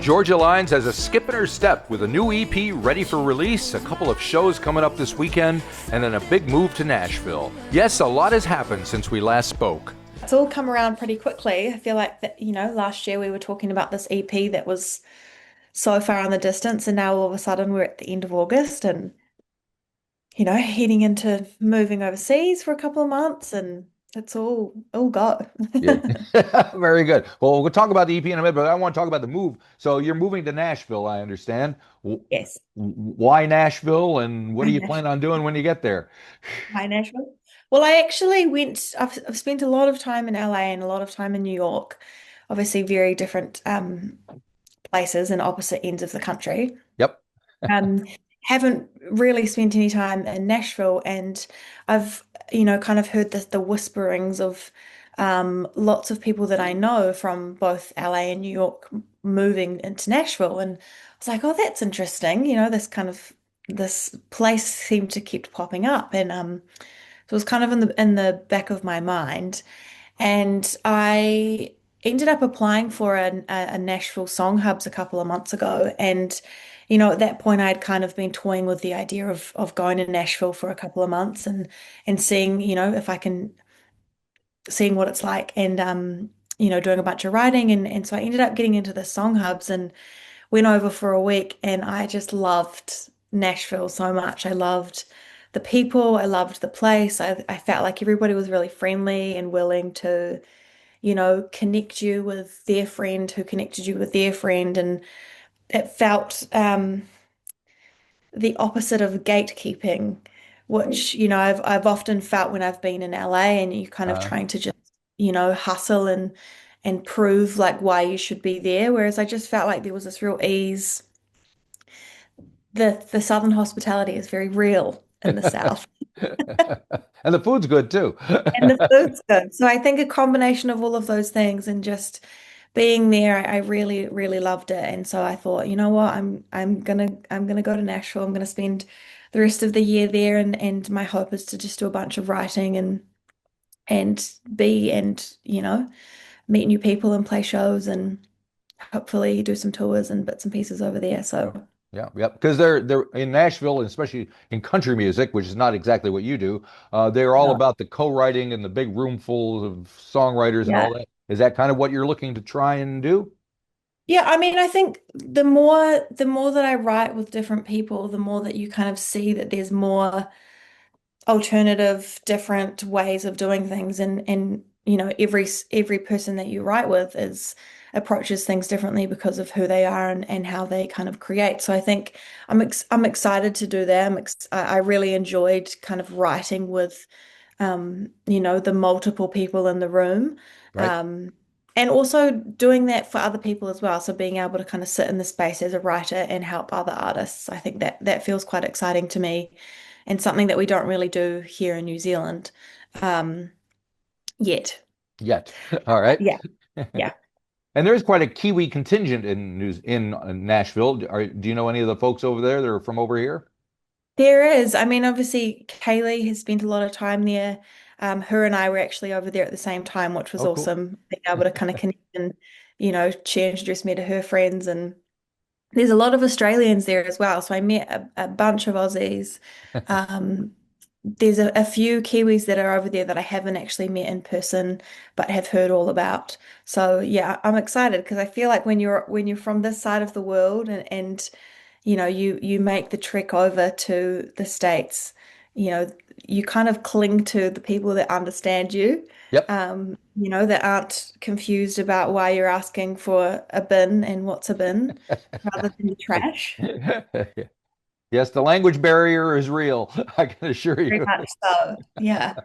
Georgia Lines has a skip in her step with a new EP ready for release, a couple of shows coming up this weekend, and then a big move to Nashville. Yes, a lot has happened since we last spoke. It's all come around pretty quickly. I feel like that, last year we were talking about this EP that was so far in the distance, and now all of a sudden we're at the end of August and, heading into moving overseas for a couple of months and it's all go. Yeah. Very good. Well, we'll talk about the EP in a minute, but I want to talk about the move. So you're moving to Nashville, I understand. Yes. Why Nashville, and what do Hi, you plan on Nashville. doing when you get there? Hi, Nashville. Well, I actually I've spent a lot of time in LA and a lot of time in New York, obviously very different places and opposite ends of the country. Yep. Um, haven't really spent any time in Nashville, and I've, kind of heard the whisperings of lots of people that I know from both LA and New York moving into Nashville, and I was like, oh, that's interesting. This place seemed to keep popping up, and so it was kind of in the back of my mind, and I ended up applying for a Nashville Song Hubs a couple of months ago. And, at that point, I'd kind of been toying with the idea of going to Nashville for a couple of months and seeing, if I can seeing what it's like and doing a bunch of writing. And so I ended up getting into the Song Hubs and went over for a week, and I just loved Nashville so much. I loved the people, I loved the place. I felt like everybody was really friendly and willing to connect you with their friend who connected you with their friend. And it felt the opposite of gatekeeping, which, I've often felt when I've been in LA and you're kind of Uh, trying to just, hustle and prove like why you should be there. Whereas I just felt like there was this real ease. The Southern hospitality is very real in the South. and the food's good too. And the food's good. So I think a combination of all of those things and just being there, I really, really loved it. And so I thought, you know what, I'm gonna go to Nashville. I'm gonna spend the rest of the year there, and my hope is to just do a bunch of writing and be and meet new people and play shows and hopefully do some tours and bits and pieces over there. Yeah, So yeah, yeah. Because they're in Nashville, and especially in country music, which is not exactly what you do. They're all no. about the co-writing and the big room full of songwriters and all Yeah. that. Is that kind of what you're looking to try and do? Yeah, I mean, I think the more that I write with different people, the more that you kind of see that there's more alternative, different ways of doing things, and every person that you write with is approaches things differently because of who they are and how they kind of create. So I think I'm excited to do that. I really enjoyed kind of writing with the multiple people in the room. Right. Um, and also doing that for other people as well. So being able to kind of sit in the space as a writer and help other artists. I think that feels quite exciting to me and something that we don't really do here in New Zealand um, yet. Yet. All right. Yeah, yeah. And there's quite a Kiwi contingent in Nashville. Do you know any of the folks over there that are from over here? There is. I mean, obviously, Kaylee has spent a lot of time there. Her and I were actually over there at the same time, which was Oh, cool. awesome. Being able to kind of connect and, she introduced me to her friends, and there's a lot of Australians there as well. So I met a bunch of Aussies. Um, there's a few Kiwis that are over there that I haven't actually met in person, but have heard all about. So yeah, I'm excited because I feel like when you're from this side of the world and you make the trek over to the States, you know, you kind of cling to the people that understand you, Yep. that aren't confused about why you're asking for a bin and what's a bin rather than the trash. Yes, the language barrier is real. I can assure Very you. much so. Yeah.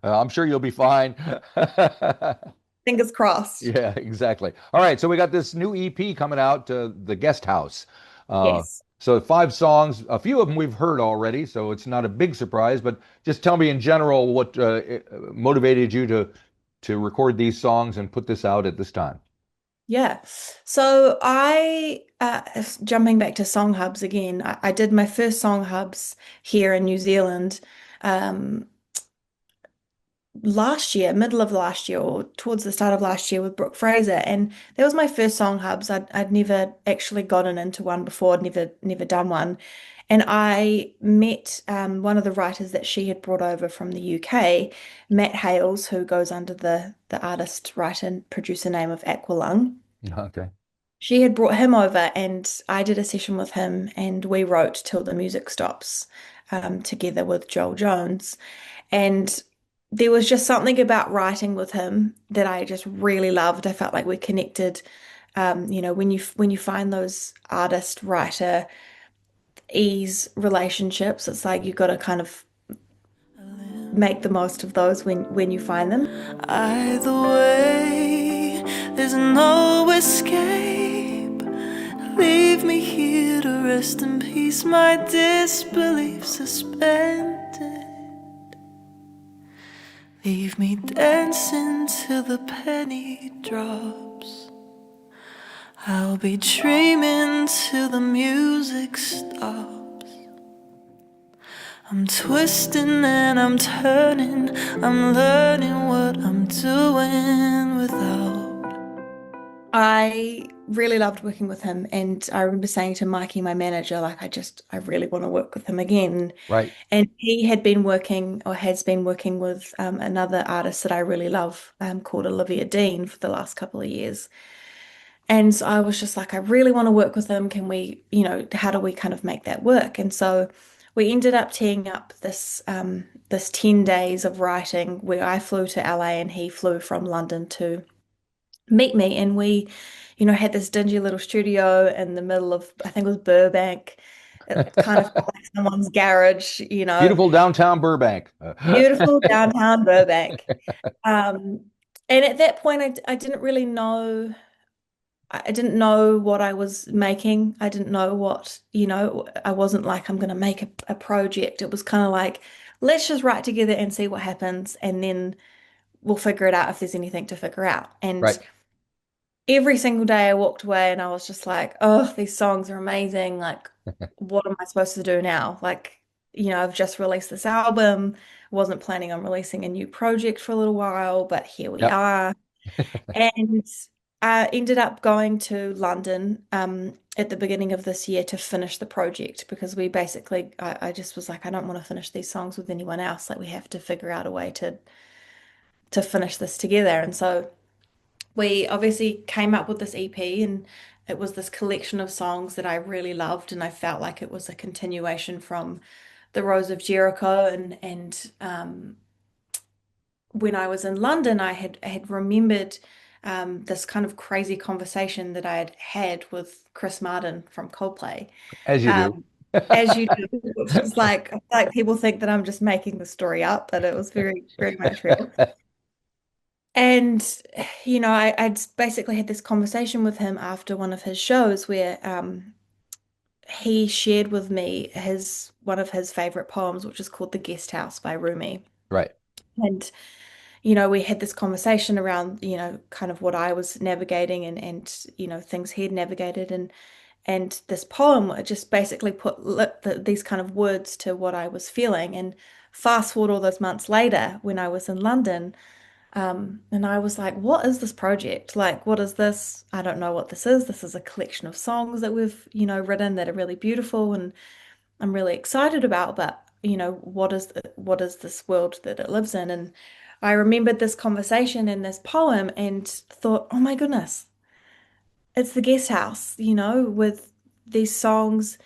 I'm sure you'll be fine. Fingers crossed. Yeah, exactly. All right, so we got this new EP coming out, The Guest House. Uh, Yes. so five songs, a few of them we've heard already, so it's not a big surprise, but just tell me in general what motivated you to record these songs and put this out at this time. Yeah. So jumping back to Song Hubs again, I did my first Song Hubs here in New Zealand. Um, last year, middle of last year, or towards the start of last year with Brooke Fraser, and that was my first song hubs. I'd never actually gotten into one before. I'd never done one, and I met one of the writers that she had brought over from the UK, Matt Hales, who goes under the artist, writer, and producer name of Aqualung. Okay. She had brought him over, and I did a session with him, and we wrote Till the Music Stops together with Joel Jones. And there was just something about writing with him that I just really loved. I felt like we connected. When you find those artist writer ease relationships, it's like you got to kind of make the most of those when you find them. Either way, there's no escape. Leave me here to rest in peace, my disbelief suspended. Leave me dancing till the penny drops. I'll be dreaming till the music stops. I'm twisting and I'm turning, I'm learning what I'm doing without. I really loved working with him, and I remember saying to Mikey, my manager, like I really want to work with him again. Right. And he had been working or has been working with another artist that I really love called Olivia Dean for the last couple of years. And so I was just like, I really want to work with him. Can we, how do we kind of make that work? And so we ended up teeing up this 10 days of writing where I flew to LA and he flew from London to meet me. And we, had this dingy little studio in the middle of, I think it was Burbank. It kind of felt like someone's garage, Beautiful downtown Burbank. beautiful downtown Burbank. Um, and at that point, I didn't really know. I didn't know what I was making. I didn't know what, I wasn't like, I'm going to make a project. It was kind of like, let's just write together and see what happens. And then we'll figure it out if there's anything to figure out. And Right. every single day I walked away and I was just like, oh, these songs are amazing. Like, what am I supposed to do now? Like, I've just released this album. Wasn't planning on releasing a new project for a little while, but here we Yep. are. And I ended up going to London at the beginning of this year to finish the project because we basically, I just was like, I don't want to finish these songs with anyone else. Like, we have to figure out a way to finish this together. And so we obviously came up with this EP, and it was this collection of songs that I really loved, and I felt like it was a continuation from The Rose of Jericho. And when I was in London, I had remembered this kind of crazy conversation that I had had with Chris Martin from Coldplay. As you do. Um, as you do, which is like people think that I'm just making the story up, but it was very, very much real. And, I'd basically had this conversation with him after one of his shows where he shared with me one of his favorite poems, which is called The Guest House by Rumi. Right. And, we had this conversation around, kind of what I was navigating and things he'd navigated. And this poem just basically put these kind of words to what I was feeling. And fast forward all those months later when I was in London. And I was like, what is this project? Like, what is this? I don't know what this is. This is a collection of songs that we've, written that are really beautiful and I'm really excited about, but what is this world that it lives in? And I remembered this conversation in this poem and thought, oh my goodness, it's the guest house, with these songs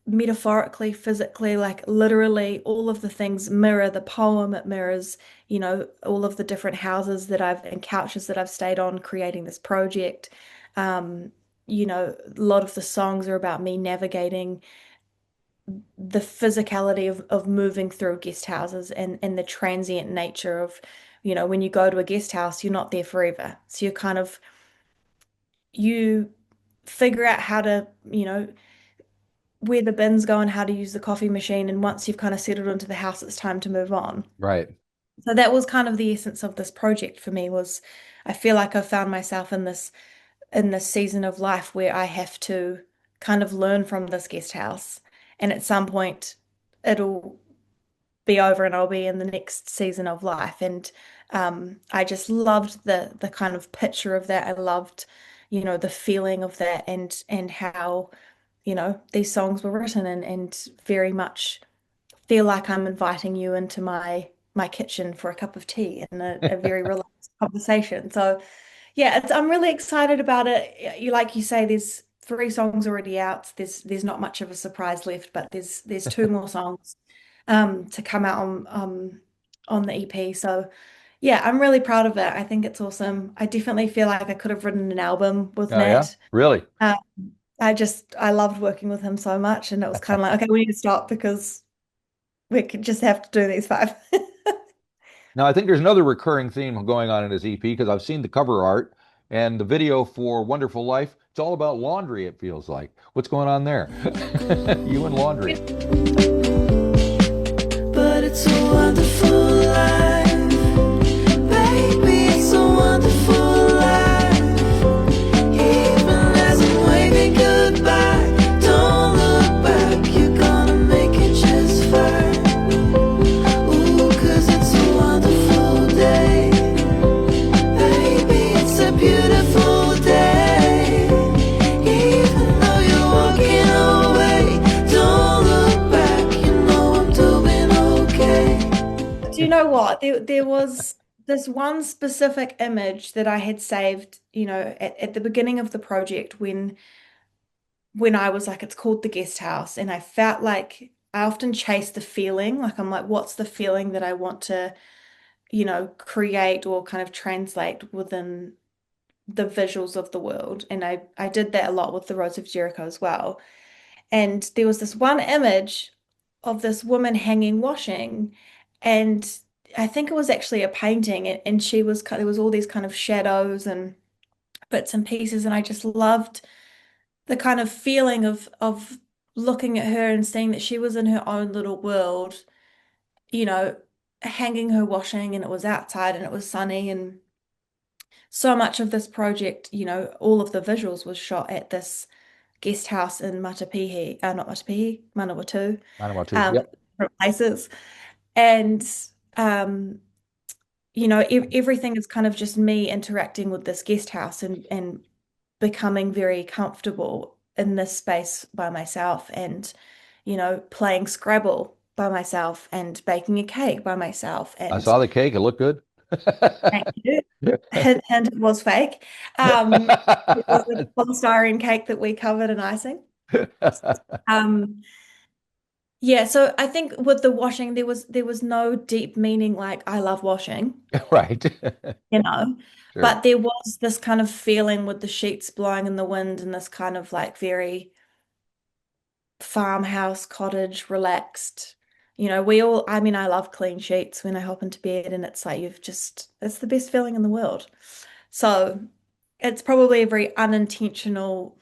metaphorically, physically, like literally all of the things mirror the poem. It mirrors, all of the different houses that I've and couches that I've stayed on creating this project. Um, a lot of the songs are about me navigating the physicality of moving through guest houses and the transient nature of, when you go to a guest house, you're not there forever. So you figure out how to, where the bins go and how to use the coffee machine. And once you've kind of settled into the house, it's time to move on. Right. So that was kind of the essence of this project for me was I feel like I've found myself in this season of life where I have to kind of learn from this guest house. And at some point it'll be over and I'll be in the next season of life. And I just loved the kind of picture of that. I loved, the feeling of that and how, these songs were written and very much feel like I'm inviting you into my kitchen for a cup of tea and a very relaxed conversation. So yeah, I'm really excited about it. Like you say, there's three songs already out. There's not much of a surprise left, but there's two more songs to come out on the EP. So yeah, I'm really proud of it. I think it's awesome. I definitely feel like I could have written an album with Oh yeah, Nat. really? Um, I loved working with him so much, and it was kind of like, okay, we need to stop because we could just have to do these five. Now, I think there's another recurring theme going on in his EP because I've seen the cover art and the video for Wonderful Life. It's all about laundry, it feels like. What's going on there? You and laundry. But it's a wonderful life, baby, it's a wonderful life. Even as I'm waving goodbye, don't look back, you're gonna make it just fine. Ooh, 'cause it's a wonderful day, baby, it's a beautiful day. Even though you're walking away, don't look back, you know I'm doing okay. Do you know what? There was this one specific image that I had saved, at the beginning of the project when I was like, it's called the guest house, and I felt like I often chase the feeling, like I'm like, what's the feeling that I want to, create or kind of translate within the visuals of the world. And I did that a lot with the Roads of Jericho as well. And there was this one image of this woman hanging washing, and I think it was actually a painting, and there was all these kind of shadows and bits and pieces, and I just loved the kind of feeling of looking at her and seeing that she was in her own little world, you know, hanging her washing, and it was outside and it was sunny, and so much of this project, all of the visuals was shot at this guest house in Matapihi, not Matapihi, Manawatu, Vanuatu. Yep. different places. And um, everything is kind of just me interacting with this guest house and becoming very comfortable in this space by myself and, playing Scrabble by myself and baking a cake by myself. I And saw the cake. It looked good. thank you. Hint, hint, it was fake. It was a polystyrene cake that we covered in icing. Um, yeah, so I think with the washing, there was no deep meaning like I love washing, Right. you know, Sure. but there was this kind of feeling with the sheets blowing in the wind and this kind of like very farmhouse, cottage, relaxed. I mean, I love clean sheets when I hop into bed and it's like it's the best feeling in the world. So it's probably a very unintentional,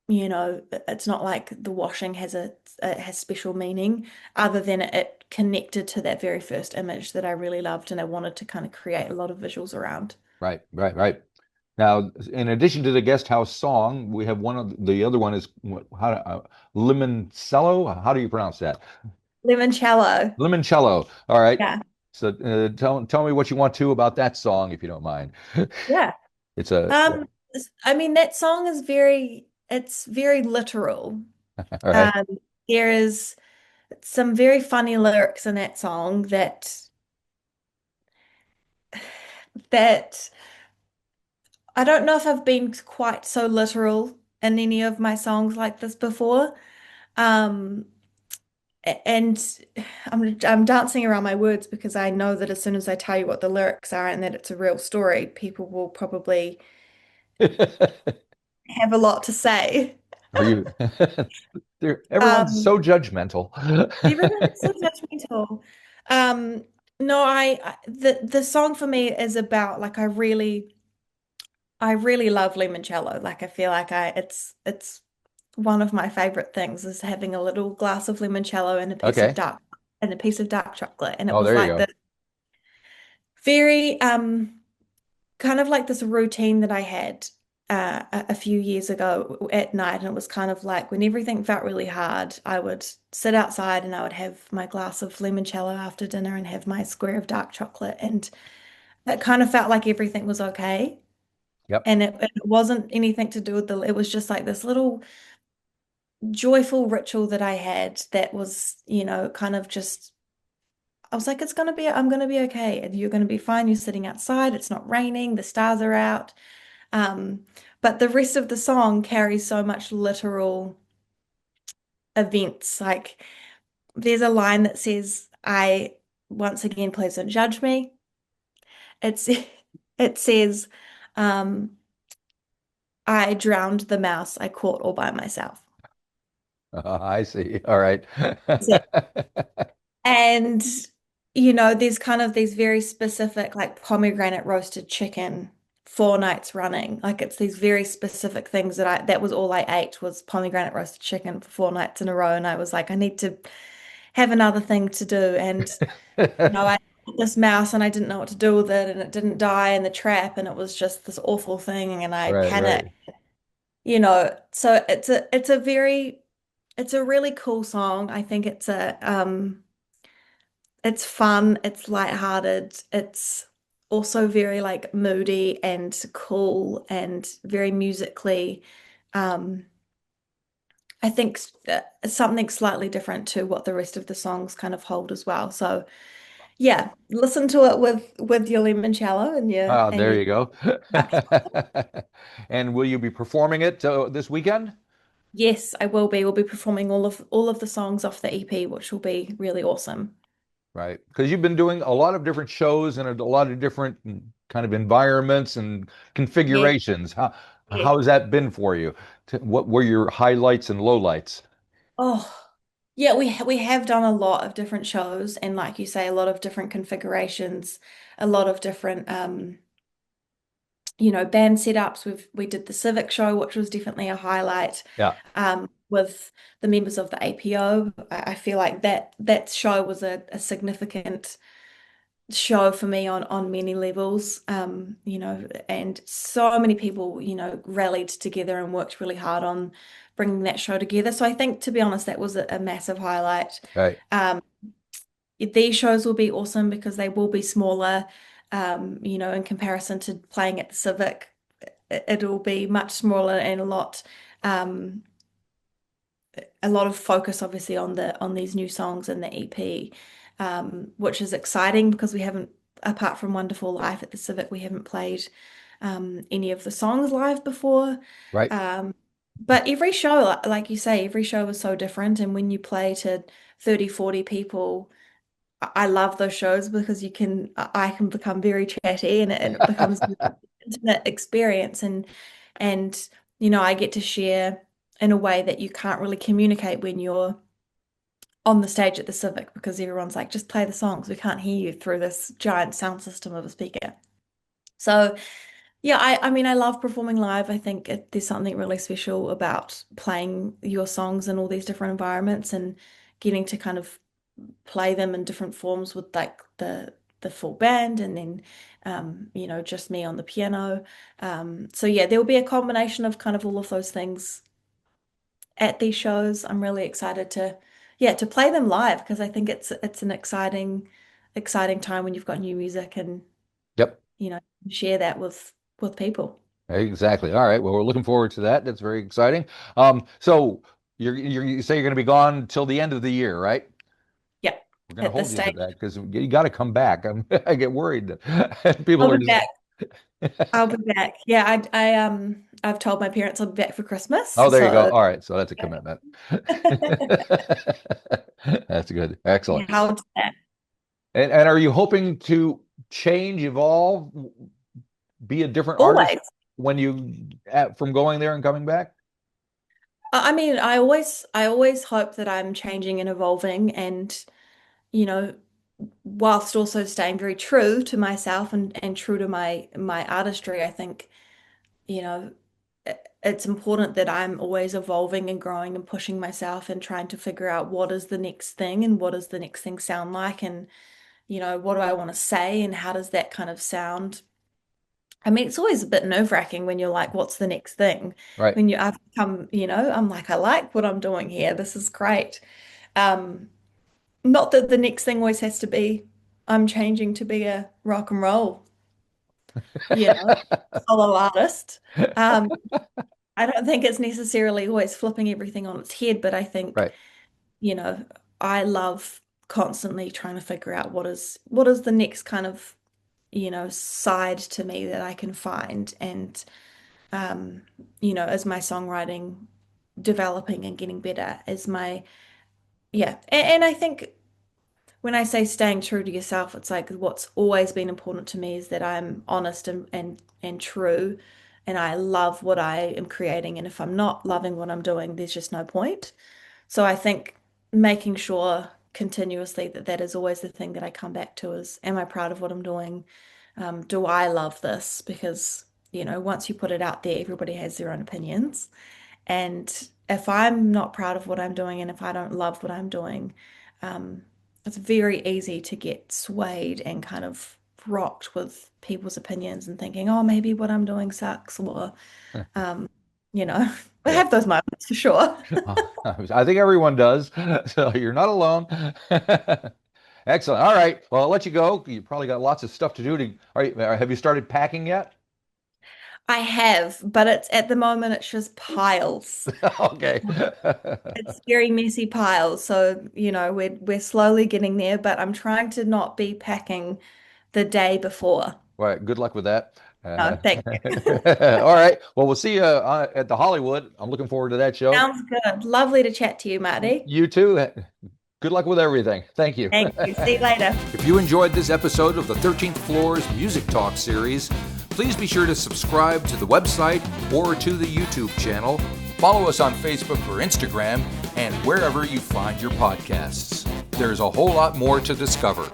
it's not like the washing it has special meaning other than it connected to that very first image that I really loved and I wanted to kind of create a lot of visuals around. Right, right, right. Now, in addition to the guest house song, we have the other one is Limoncello. How do you pronounce that? Limoncello. Limoncello. All right. Yeah. So tell me what you want to about that song, if you don't mind. Yeah. It's a Um, I mean, that song is it's very literal. all right. Um, there is some very funny lyrics in that song that I don't know if I've been quite so literal in any of my songs like this before. Um, and I'm dancing around my words because I know that as soon as I tell you what the lyrics are and that it's a real story, people will probably have a lot to say. Are you? Everyone's Um, so judgmental. Everyone's so judgmental. Um, no, the song for me is about like I really love limoncello. Like I feel like it's one of my favorite things is having a little glass of limoncello Okay. and a piece of dark chocolate. And it Oh, was there you like go. the very kind of like this routine that I had a few years ago at night, and it was kind of like when everything felt really hard, I would sit outside and I would have my glass of limoncello after dinner and have my square of dark chocolate, and it kind of felt like everything was okay. Yep. And it wasn't anything to do with it was just like this little joyful ritual that I had that was, kind of just, I was like, I'm gonna be okay. And you're gonna be fine. You're sitting outside. It's not raining. The stars are out. Um, but the rest of the song carries so much literal events. Like there's a line that says, I once again, please don't judge me. It's it says, um, I drowned the mouse I caught all by myself. I see. All right. And, there's kind of these very specific, like pomegranate roasted chicken 4 nights running. Like it's these very specific things that was all I ate was pomegranate roasted chicken for 4 nights in a row. And I was like, I need to have another thing to do. And, I caught this mouse and I didn't know what to do with it. And it didn't die in the trap. And it was just this awful thing. And I Right, panicked, right. So it's a really cool song. I think it's fun, it's lighthearted, it's also very like moody and cool and very musically. Um, I think something slightly different to what the rest of the songs kind of hold as well. So yeah, listen to it with your limoncello and Oh, there your you go. dark chocolate. And will you be performing it this weekend? Yes, I will be. We'll be performing all of the songs off the EP, which will be really awesome. Right. Because you've been doing a lot of different shows and a lot of different kind of environments and Yes, configurations. yes. How has that been for you? What were your highlights and lowlights? Oh, yeah, we have done a lot of different shows and like you say, a lot of different configurations, a lot of different band setups. We did the Civic show, which was definitely a highlight, Yeah. with the members of the APO. I feel like that show was a significant show for me on many levels. And so many people, rallied together and worked really hard on bringing that show together. So I think, to be honest, that was a massive highlight. Right. Um, these shows will be awesome because they will be smaller, in comparison to playing at the Civic. It'll be much smaller and um, a lot of focus obviously on these new songs in the EP, which is exciting because we haven't, apart from Wonderful Life at the Civic, we haven't played any of the songs live before. Right. Um, but every show, like you say, every show is so different. And when you play to 30, 40 people, I love those shows because I can become very chatty and it becomes an intimate experience. And I get to share in a way that you can't really communicate when you're on the stage at the Civic because everyone's like, just play the songs. We can't hear you through this giant sound system of a speaker. So yeah, I mean, I love performing live. I think there's something really special about playing your songs in all these different environments and getting to kind of play them in different forms with like the full band and then just me on the piano. So yeah, there will be a combination of kind of all of those things at these shows. I'm really excited to play them live because I think it's an exciting time when you've got new music and Yep. you know share that with people. Exactly. All right. Well, we're looking forward to that. That's very exciting. So you say you're going to be gone till the end of the year, right? Yeah, We're going to at this hold you to stage. that because you got to come back. I get worried that people I'll are be just. back. I'll be back. Yeah, I've told my parents I'll be back for Christmas. Oh, there you go. So All right. So that's a commitment. That's good. yeah, Excellent. how was that? And are you hoping to change, evolve, be a different artist Always. when you from going there and coming back? I mean, I always hope that I'm changing and evolving and, you know, whilst also staying very true to myself and true to my artistry, I think, you know, it's important that I'm always evolving and growing and pushing myself and trying to figure out what is the next thing and what does the next thing sound like and, what do I want to say and how does that kind of sound I mean, it's always a bit nerve-wracking when you're like, what's the next thing? Right. When I've come, I'm like, I like what I'm doing here. This is great. Um, Not that the next thing always has to be, I'm changing to be a rock and roll, you know, solo artist. Um, I don't think it's necessarily always flipping everything on its head, but I think, Right. you know, I love constantly trying to figure out what is the next kind of, side to me that I can find. And um, as my songwriting developing and getting better, as my yeah. And I think when I say staying true to yourself, it's like what's always been important to me is that I'm honest and true, and I love what I am creating. And if I'm not loving what I'm doing, there's just no point. So I think making sure continuously that that is always the thing that I come back to is, am I proud of what I'm doing? Do I love this? Because, once you put it out there, everybody has their own opinions. And if I'm not proud of what I'm doing and if I don't love what I'm doing, um, it's very easy to get swayed and kind of rocked with people's opinions and thinking, oh, maybe what I'm doing sucks, or, um, I Yeah. have those moments for sure. I think everyone does. So you're not alone. Excellent. All right. Well, I'll let you go. You probably got lots of stuff to do. Have you started packing yet? I have, but it's at the moment it's just piles. Okay. It's very messy piles. So, we're slowly getting there, but I'm trying to not be packing the day before. All right. Good luck with that. No, thank you. All right. Well, we'll see you at the Hollywood. I'm looking forward to that show. Sounds good. Lovely to chat to you, Marty. You too. Good luck with everything. Thank you. Thank you. See you later. If you enjoyed this episode of the 13th Floor's Music Talk series, please be sure to subscribe to the website or to the YouTube channel. Follow us on Facebook or Instagram and wherever you find your podcasts. There's a whole lot more to discover.